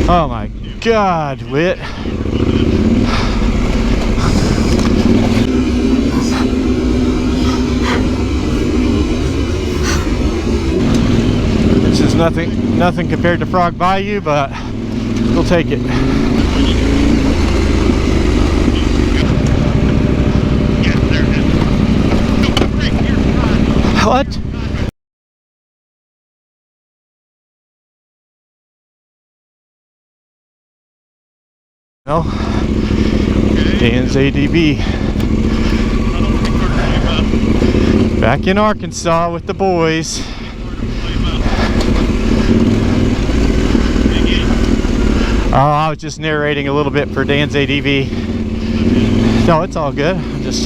Oh my God, Whit. This is nothing compared to Frog Bayou, but we'll take it. What? No. Dan's ADB. Back in Arkansas with the boys. Oh, I was just narrating a little bit for Dan's ADV. No, it's all good. Just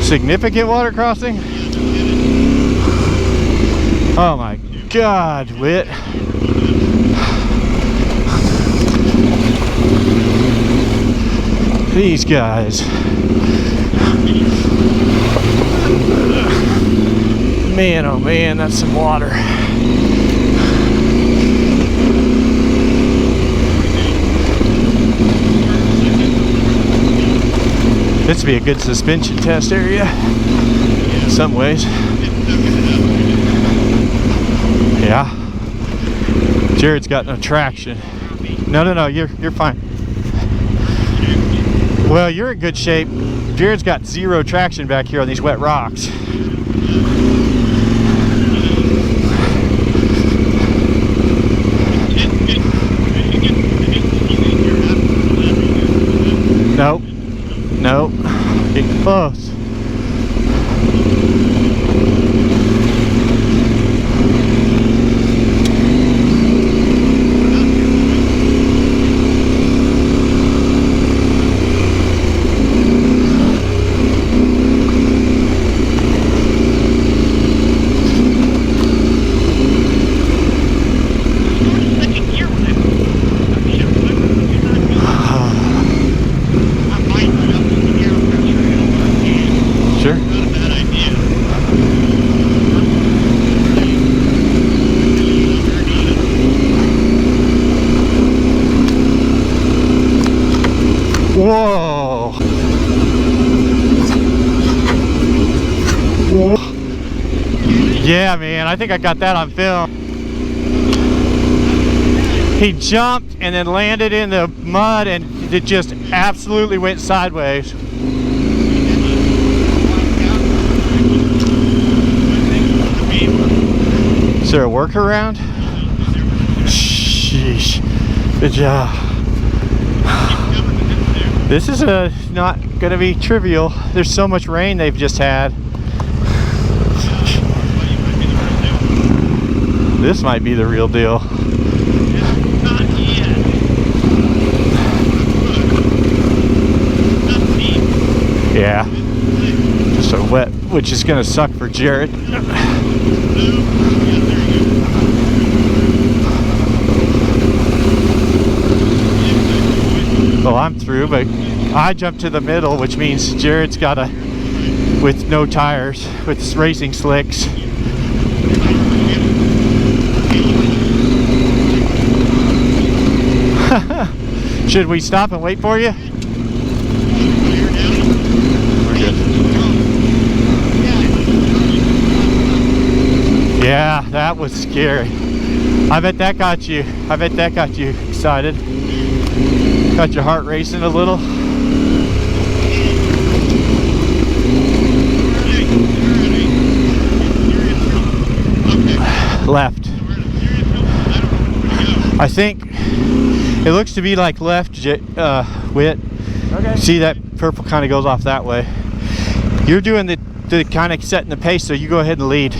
significant water crossing. Oh my God, Whit. These guys. Man, oh man, that's some water. This would be a good suspension test area in some ways. Yeah. Jared's got no traction. No, you're fine. Well, you're in good shape. Jared's got zero traction back here on these wet rocks. Nope. Getting close. Whoa. Yeah, man, I think I got that on film. He jumped and then landed in the mud and it just absolutely went sideways. Is there a workaround? Sheesh. Good job. This is not going to be trivial. There's so much rain they've just had. This might be the real deal. Yeah. Just so wet, which is going to suck for Jared. Well, I'm through, but I jumped to the middle, which means Jared's got to, with no tires, with racing slicks. Should we stop and wait for you? We're good. Yeah, that was scary. I bet that got you. I bet that got you excited. Got your heart racing a little. Left. I think it looks to be like left, Whit. Okay. See that purple kind of goes off that way. You're doing the kind of setting the pace, so you go ahead and lead.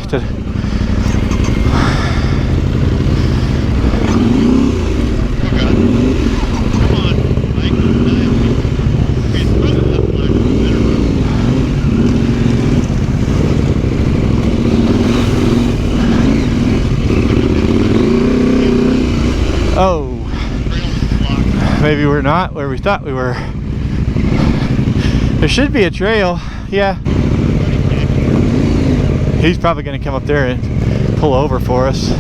Oh, maybe we're not where we thought we were. There should be a trail. Yeah. He's probably going to come up there and pull over for us.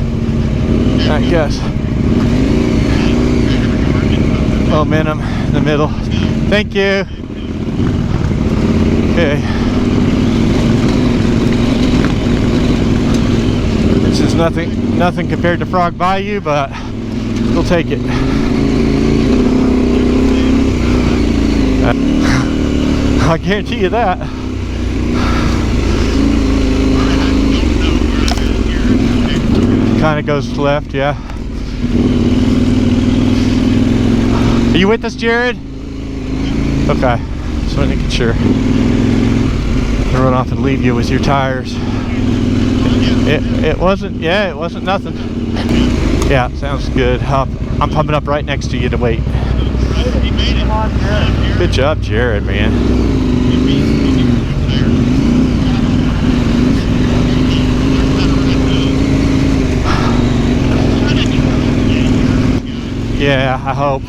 I guess. Momentum in the middle. Thank you. Okay. This is nothing compared to Frog Bayou, but we'll take it. I guarantee you that. Kind of goes left, yeah. Are you with us, Jared? Okay, so I'm making sure. I'll run off and leave you with your tires. It wasn't, yeah, it wasn't nothing. Yeah, sounds good. I'm pumping up right next to you to wait. Good job, Jared, man. Yeah, I hope.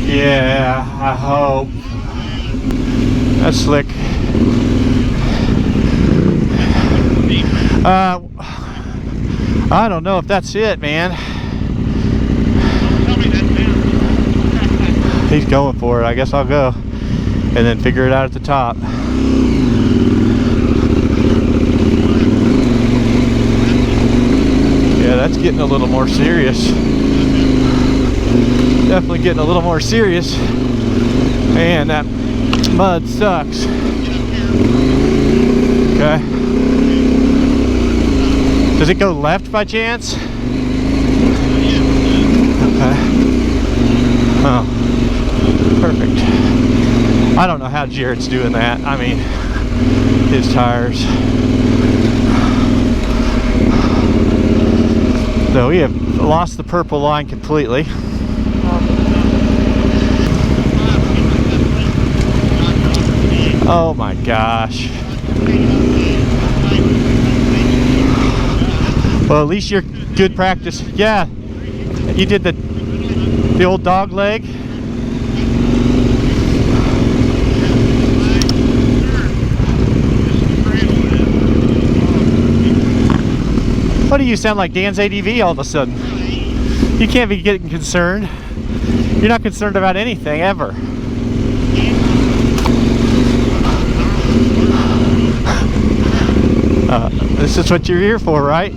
Yeah, I hope. That's slick. I don't know if that's it, man. He's going for it. I guess I'll go and then figure it out at the top. Yeah, that's getting a little more serious. Definitely getting a little more serious. Man, that mud sucks. Okay. Does it go left by chance? Okay. Oh, perfect. I don't know how Jared's doing that. I mean, his tires. So we have lost the purple line completely. Oh my gosh. Well, at least you're good practice. Yeah, you did the old dog leg. What do you sound like Dan's ADV all of a sudden? You can't be getting concerned. You're not concerned about anything ever. This is what you're here for, right?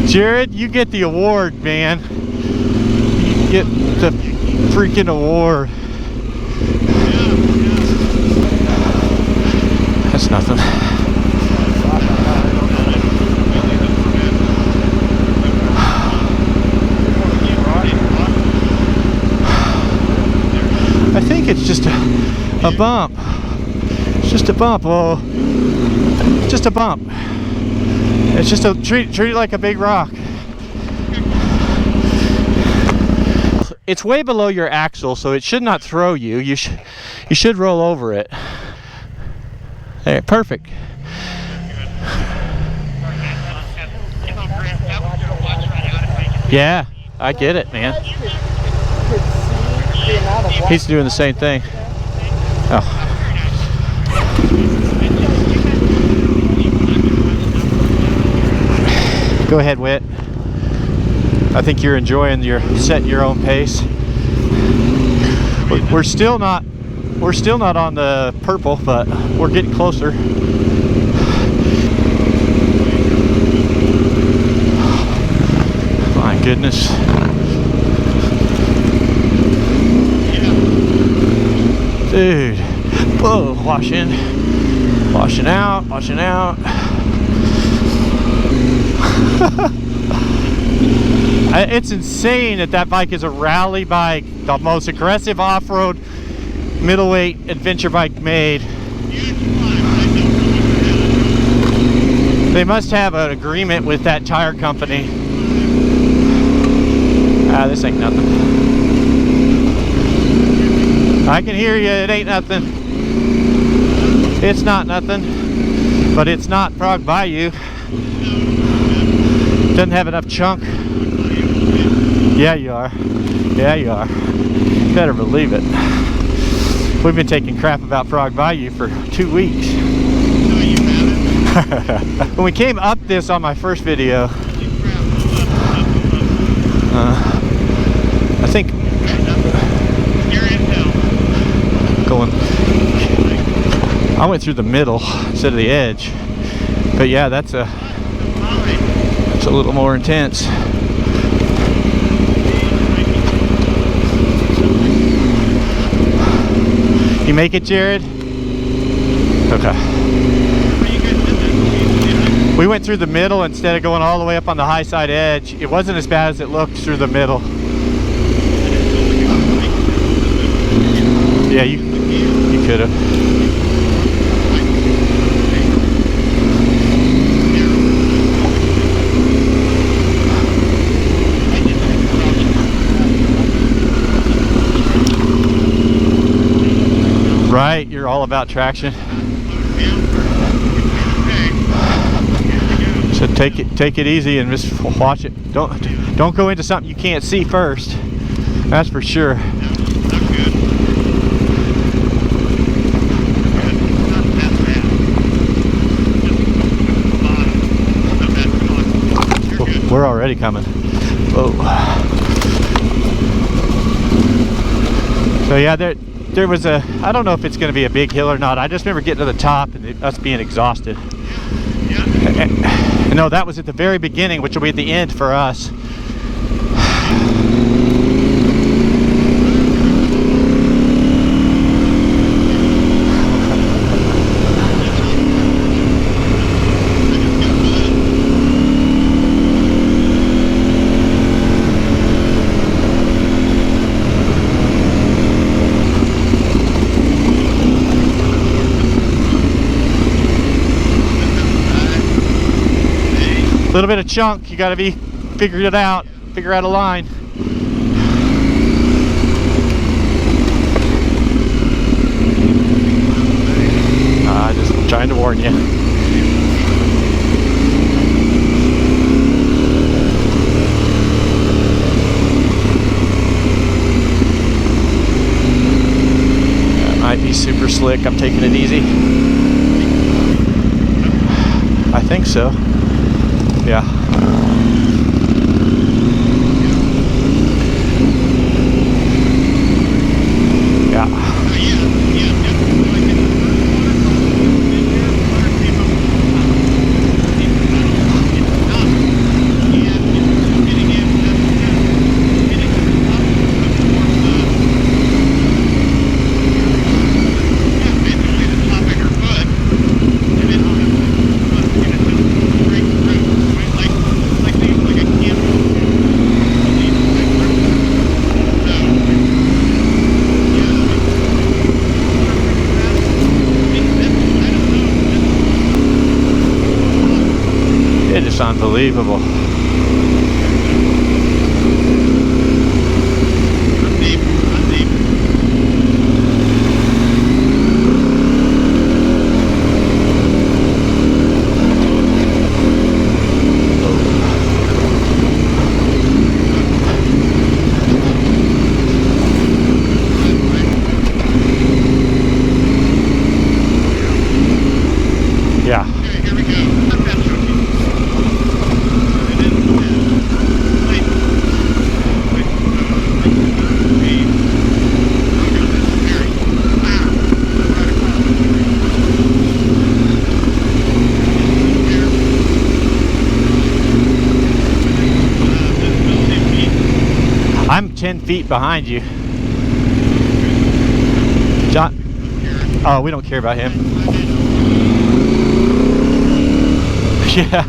Jared, you get the award, man. You get the freaking award. That's nothing. I think it's just a bump. It's just a bump. Oh, just a bump. It's just a treat it like a big rock. It's way below your axle, so it should not throw you. You should roll over it. There, perfect. Yeah, I get it, man. He's doing the same thing. Oh. Go ahead, Whit. I think you're enjoying setting your own pace. We're still not on the purple, but we're getting closer. My goodness. Dude. Whoa, washing out. It's insane that bike is a rally bike, the most aggressive off-road middleweight adventure bike made. They must have an agreement with that tire company. This ain't nothing. I can hear you, it ain't nothing. It's not nothing, but it's not Frog Bayou. Doesn't have enough chunk. Yeah, you are. Yeah, you are. Better believe it. We've been taking crap about Frog Bayou for 2 weeks. When we came up this on my first video, think going. I went through the middle instead of the edge, but yeah, that's a little more intense. You make it, Jared? Okay. We went through the middle instead of going all the way up on the high side edge. It wasn't as bad as it looked through the middle. Yeah, you could have. Right, you're all about traction. So take it easy and just watch it. Don't go into something you can't see first. That's for sure. Oh, we're already coming. Whoa. So yeah, there was a, I don't know if it's going to be a big hill or not. I just remember getting to the top and us being exhausted. No, that was at the very beginning, which will be at the end for us. A little bit of chunk, you got to figure out a line. Just trying to warn you. That might be super slick. I'm taking it easy. I think so. Yeah. Yeah. It's unbelievable. Yeah. Here we go. I'm 10 feet behind you. John. Oh, we don't care about him. Yeah.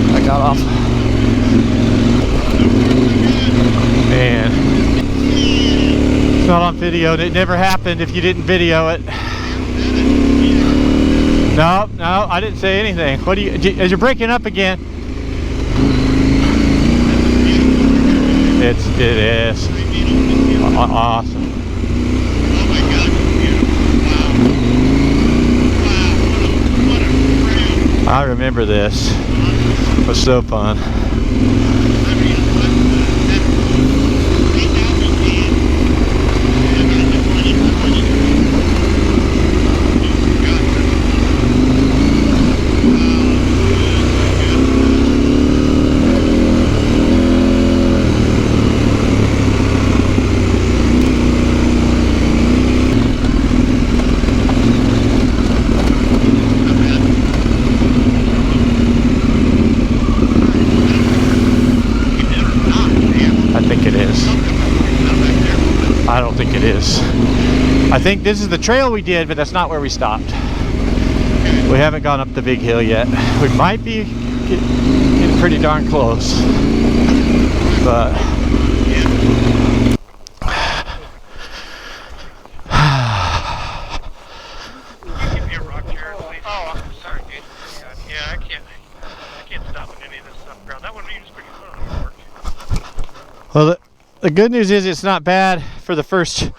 I got off. Man, it's not on video, and it never happened if you didn't video it. No, I didn't say anything. What do you, as you're breaking up again? It is awesome. I remember this. It was so fun. I don't think it is. I think this is the trail we did, but that's not where we stopped. We haven't gone up the big hill yet. We might be getting pretty darn close, but well, the good news is it's not bad for the first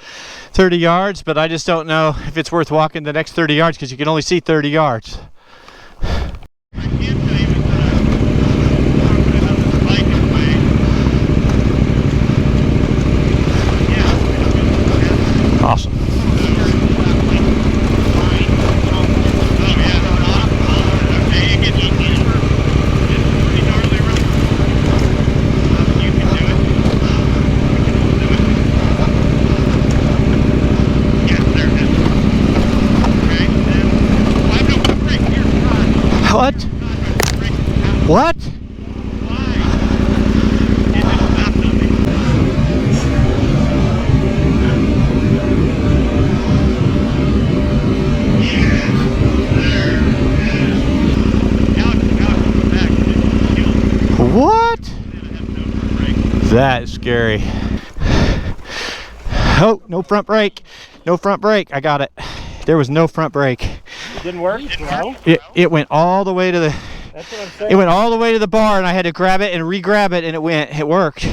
30 yards, but I just don't know if it's worth walking the next 30 yards because you can only see 30 yards. Awesome. What? What? What? That is scary. Oh, no front brake. No front brake. I got it. There was no front brake. It didn't work? No? It went all the way to the... That's what I'm saying. It went all the way to the bar, and I had to grab it and re-grab it, and it worked.